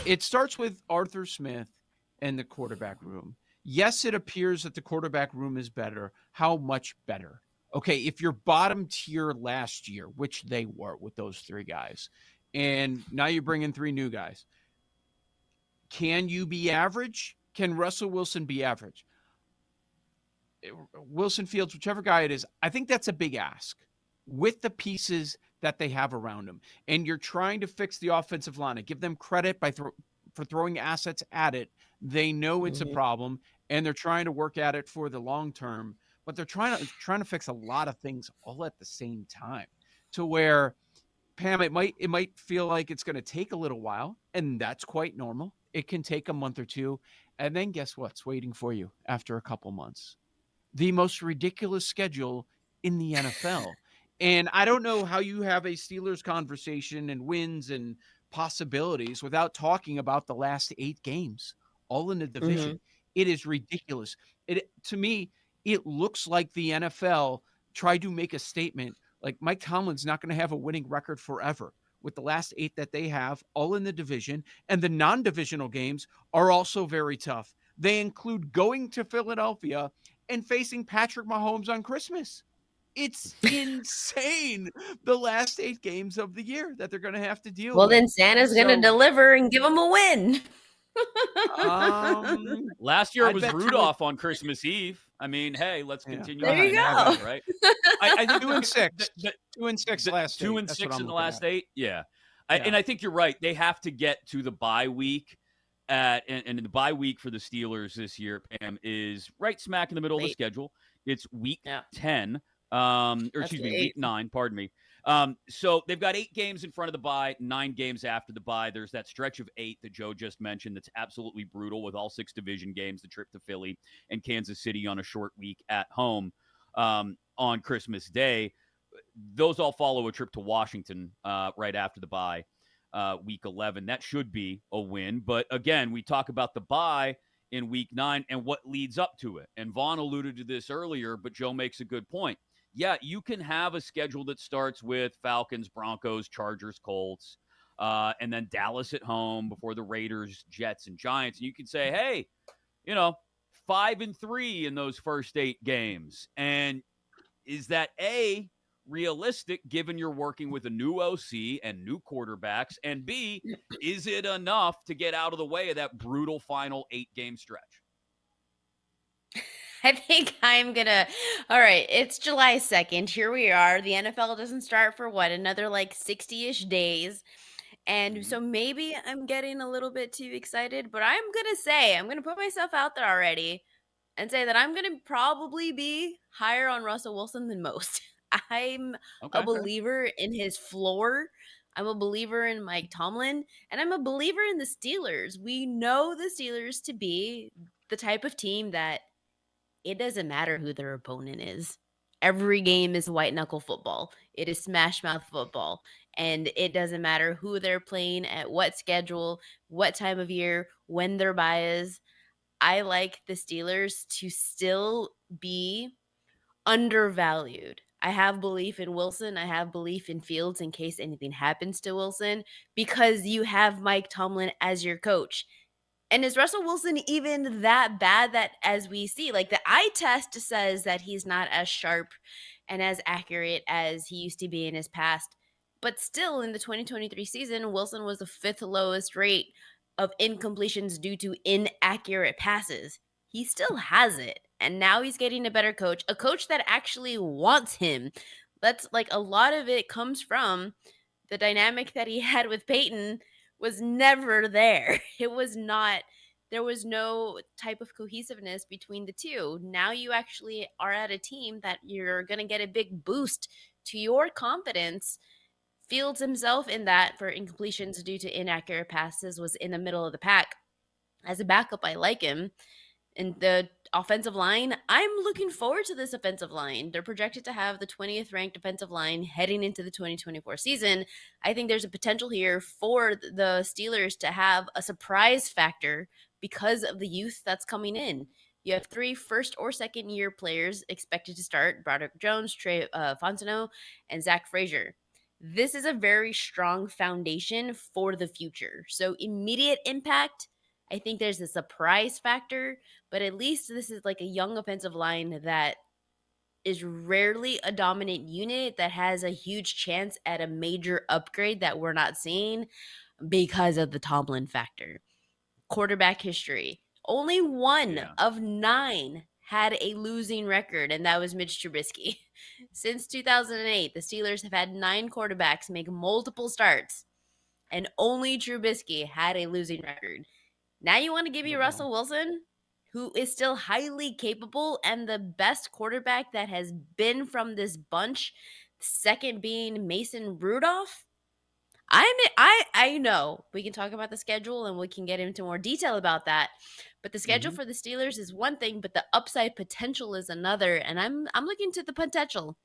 It starts with Arthur Smith and the quarterback room. Yes, it appears that the quarterback room is better. How much better? Okay, if you're bottom tier last year, which they were with those three guys, and now you bring in three new guys, can you be average? Can Russell Wilson be average? Wilson Fields, whichever guy it is, I think that's a big ask with the pieces that they have around him. And you're trying to fix the offensive line. I give them credit for throwing assets at it. They know it's a Mhm. problem, and they're trying to work at it for the long term. But they're trying to fix a lot of things all at the same time, to where, Pam, it might feel like it's going to take a little while, and that's quite normal. It can take a month or two, and then guess what's waiting for you after a couple months? The most ridiculous schedule in the NFL. And I don't know how you have a Steelers conversation and wins and possibilities without talking about the last 8 games, all in the Mhm. division. It is ridiculous. It to me, it looks like the NFL tried to make a statement like Mike Tomlin's not going to have a winning record forever with the last 8 that they have, all in the division, and the non-divisional games are also very tough. They include going to Philadelphia and facing Patrick Mahomes on Christmas. It's insane, the last 8 games of the year that they're gonna have to deal Well, with. then Santa's gonna So, deliver and give him a win. Last year it I'd was bet 2 and Rudolph on Christmas Eve. I mean, hey, let's yeah, continue go There on you that ahead, have go. at narrative, it. right? I think 2 and 6. the 2 and 6 the last 2 8. and That's what 6 I'm in the looking last at. 8. Yeah, Yeah. and I think you're right. They have to get to the bye week. And the bye week for the Steelers this year, Pam, is right smack in the middle of the Late. schedule. It's week Yeah. 10, or That's excuse the me, week 8. 9, pardon me. So they've got 8 games in front of the bye, 9 games after the bye. There's that stretch of 8 that Joe just mentioned that's absolutely brutal with all 6 division games, the trip to Philly and Kansas City on a short week at home on Christmas Day. Those all follow a trip to Washington right after the bye, week 11. That should be a win. But again, we talk about the bye in week 9 and what leads up to it. And Vaughn alluded to this earlier, but Joe makes a good point. Yeah, you can have a schedule that starts with Falcons, Broncos, Chargers, Colts, and then Dallas at home before the Raiders, Jets, and Giants. And you can say, hey, you know, 5-3 in those first 8 games. And is that realistic given you're working with a new OC and new quarterbacks? And B, is it enough to get out of the way of that brutal final 8-game stretch? I think I'm gonna. All right, it's July 2nd. Here we are. The NFL doesn't start for what, another like 60-ish days. And Mm-hmm. so maybe I'm getting a little bit too excited, but I'm gonna put myself out there already and say that I'm gonna probably be higher on Russell Wilson than most. I'm a Okay. believer in his floor. I'm a believer in Mike Tomlin, and I'm a believer in the Steelers. We know the Steelers to be the type of team that it doesn't matter who their opponent is. Every game is white knuckle football. It is smash mouth football. And it doesn't matter who they're playing at what schedule, what time of year, when their bye is. I like the Steelers to still be undervalued. I have belief in Wilson. I have belief in Fields in case anything happens to Wilson because you have Mike Tomlin as your coach. And is Russell Wilson even that bad that as we see? Like the eye test says that he's not as sharp and as accurate as he used to be in his past. But still in the 2023 season, Wilson was the fifth lowest rate of incompletions due to inaccurate passes. He still has it. And now he's getting a better coach, a coach that actually wants him. That's like a lot of it comes from the dynamic that he had with Peyton was never there. It was not there was no type of cohesiveness between the two. Now you actually are at a team that you're going to get a big boost to your confidence. Fields himself in that for incompletions due to inaccurate passes was in the middle of the pack. As a backup, I like him. And the offensive line, I'm looking forward to this offensive line. They're projected to have the 20th ranked offensive line heading into the 2024 season. I think there's a potential here for the Steelers to have a surprise factor because of the youth that's coming in. You have 3 first or second year players expected to start: Broderick Jones, Trey Fontenot, and Zach Frazier. this is a very strong foundation for the future. So immediate impact, I think there's a surprise factor, but at least this is like a young offensive line that is rarely a dominant unit that has a huge chance at a major upgrade that we're not seeing because of the Tomlin factor. Quarterback history. Only one Yeah. of 9 had a losing record, and that was Mitch Trubisky. Since 2008, the Steelers have had 9 quarterbacks make multiple starts, and only Trubisky had a losing record. Now you want to give me Russell Wilson, who is still highly capable and the best quarterback that has been from this bunch, second being Mason Rudolph? I know we can talk about the schedule and we can get into more detail about that. But the schedule for the Steelers is one thing, but the upside potential is another. And I'm looking to the potential.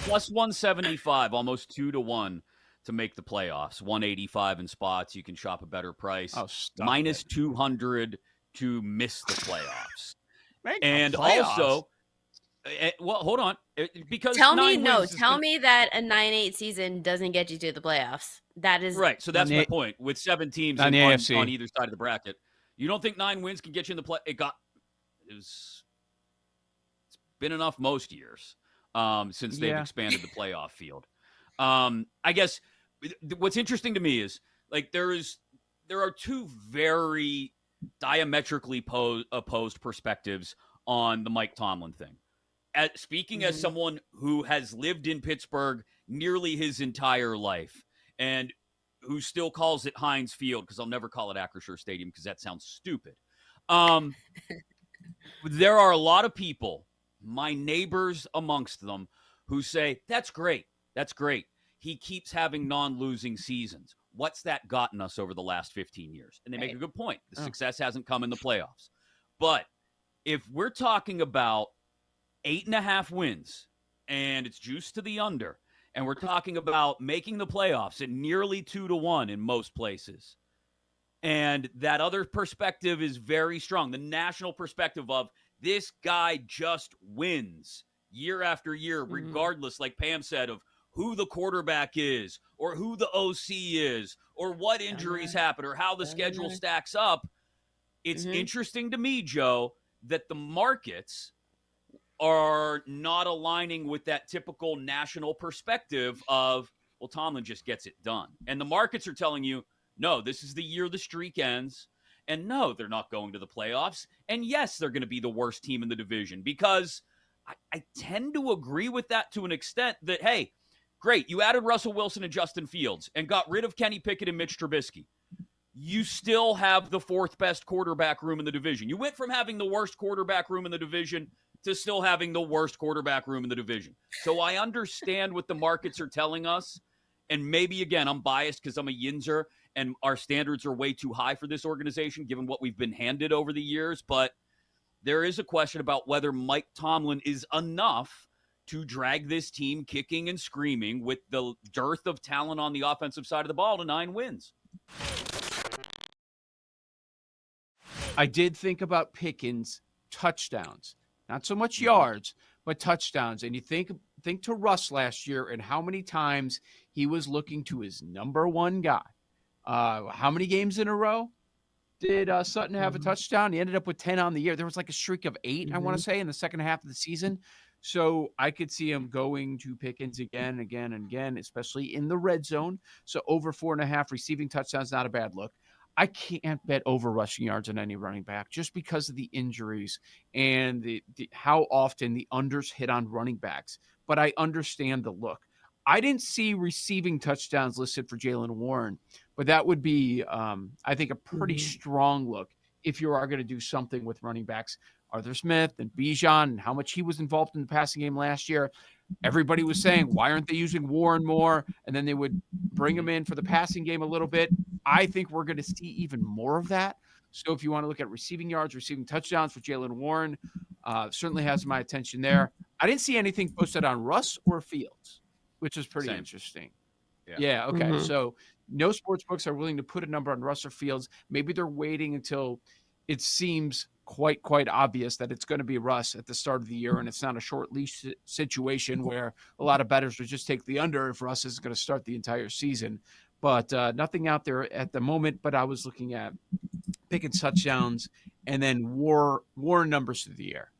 Plus 175, almost 2-1 to make the playoffs. 185 in spots. You can shop a better price. Oh, stop Minus it. 200 to miss the playoffs. Make the And playoffs. also, well, hold on. Because Tell 9 wins me that a 9-8 season doesn't get you to the playoffs. That is right. So that's On my the- point. With 7 teams on the on AFC. either side of the bracket, you don't think 9 wins can get you in the play? It's been enough most years since they've expanded the playoff field. I guess what's interesting to me is like there are 2 very diametrically opposed perspectives on the Mike Tomlin thing. Speaking as someone who has lived in Pittsburgh nearly his entire life and who still calls it Heinz Field, because I'll never call it Acrisure Stadium because that sounds stupid. There are a lot of people, my neighbors amongst them, who say, that's great. That's great. He keeps having non-losing seasons. What's that gotten us over the last 15 years? And they make a good point. The success hasn't come in the playoffs. But if we're talking about 8.5 wins and it's juiced to the under, and we're talking about making the playoffs at nearly 2-1 in most places, and that other perspective is very strong, the national perspective of this guy just wins year after year, regardless, like Pam said, of who the quarterback is or who the OC is or what injuries happen or how the schedule stacks up. It's interesting to me, Joe, that the markets are not aligning with that typical national perspective of, well, Tomlin just gets it done. And the markets are telling you, no, this is the year the streak ends. And no, they're not going to the playoffs. And yes, they're going to be the worst team in the division, because I tend to agree with that to an extent that, hey, great, you added Russell Wilson and Justin Fields and got rid of Kenny Pickett and Mitch Trubisky. You still have the 4th best quarterback room in the division. You went from having the worst quarterback room in the division to still having the worst quarterback room in the division. So I understand what the markets are telling us. And maybe, again, I'm biased because I'm a Yinzer and our standards are way too high for this organization, given what we've been handed over the years. But there is a question about whether Mike Tomlin is enough to drag this team kicking and screaming with the dearth of talent on the offensive side of the ball to 9 wins. I did think about Pickens' touchdowns, not so much yards, but touchdowns. And you think to Russ last year and how many times he was looking to his number one guy. How many games in a row did Sutton have a touchdown? He ended up with 10 on the year. There was like a streak of 8, I want to say, in the second half of the season. So I could see him going to Pickens again, especially in the red zone. So over 4.5 receiving touchdowns, not a bad look. I can't bet over rushing yards on any running back just because of the injuries and the how often the unders hit on running backs. But I understand the look. I didn't see receiving touchdowns listed for Jaylen Warren, but that would be, I think, a pretty strong look if you are going to do something with running backs. Arthur Smith and Bijan and how much he was involved in the passing game last year. Everybody was saying, why aren't they using Warren more? And then they would bring him in for the passing game a little bit. I think we're going to see even more of that. So if you want to look at receiving yards, receiving touchdowns for Jaylen Warren, certainly has my attention there. I didn't see anything posted on Russ or Fields, which is pretty interesting. Yeah. Okay. So no sports books are willing to put a number on Russ or Fields. Maybe they're waiting until it seems quite obvious that it's going to be Russ at the start of the year, and it's not a short leash situation where a lot of bettors would just take the under if Russ is going to start the entire season. But nothing out there at the moment. But I was looking at picking touchdowns and then war numbers through the air.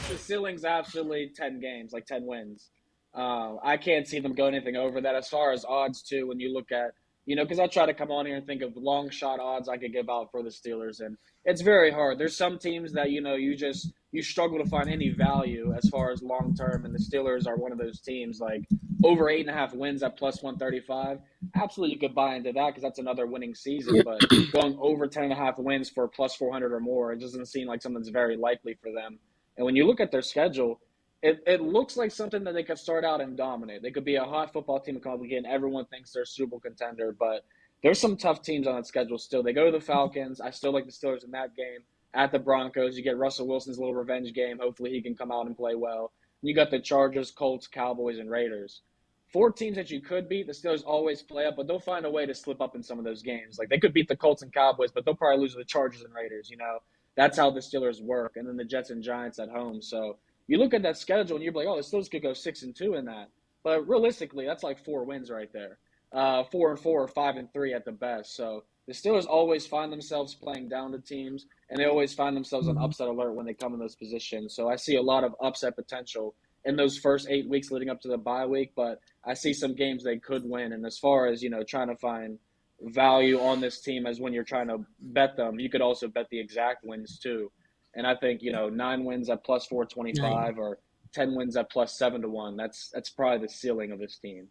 The ceiling's absolutely 10 games, like 10 wins. I can't see them going anything over that. As far as odds, too, when you look at, because I try to come on here and think of long shot odds I could give out for the Steelers, and it's very hard. There's some teams that, you struggle to find any value as far as long term, and the Steelers are one of those teams, like over 8.5 wins at plus 135. Absolutely, you could buy into that because that's another winning season, but going over 10.5 wins for plus 400 or more, it doesn't seem like something that's very likely for them. And when you look at their schedule, it looks like something that they could start out and dominate. They could be a hot football team and everyone thinks they're a Super Bowl contender, but there's some tough teams on that schedule still. They go to the Falcons. I still like the Steelers in that game. At the Broncos, you get Russell Wilson's little revenge game. Hopefully he can come out and play well. And you got the Chargers, Colts, Cowboys, and Raiders. 4 teams that you could beat. The Steelers always play up, but they'll find a way to slip up in some of those games. Like they could beat the Colts and Cowboys, but they'll probably lose to the Chargers and Raiders, That's how the Steelers work. And then the Jets and Giants at home. So you look at that schedule and you're like, oh, the Steelers could go 6-2 in that. But realistically, that's like 4 wins right there. 4-4 or 5-3 at the best. So the Steelers always find themselves playing down to teams, and they always find themselves on upset alert when they come in those positions. So I see a lot of upset potential in those first 8 weeks leading up to the bye week, but I see some games they could win. And as far as, trying to find value on this team as when you're trying to bet them, you could also bet the exact wins too. And I think, 9 wins at plus 425 or 10 wins at plus 7-1. That's probably the ceiling of this team.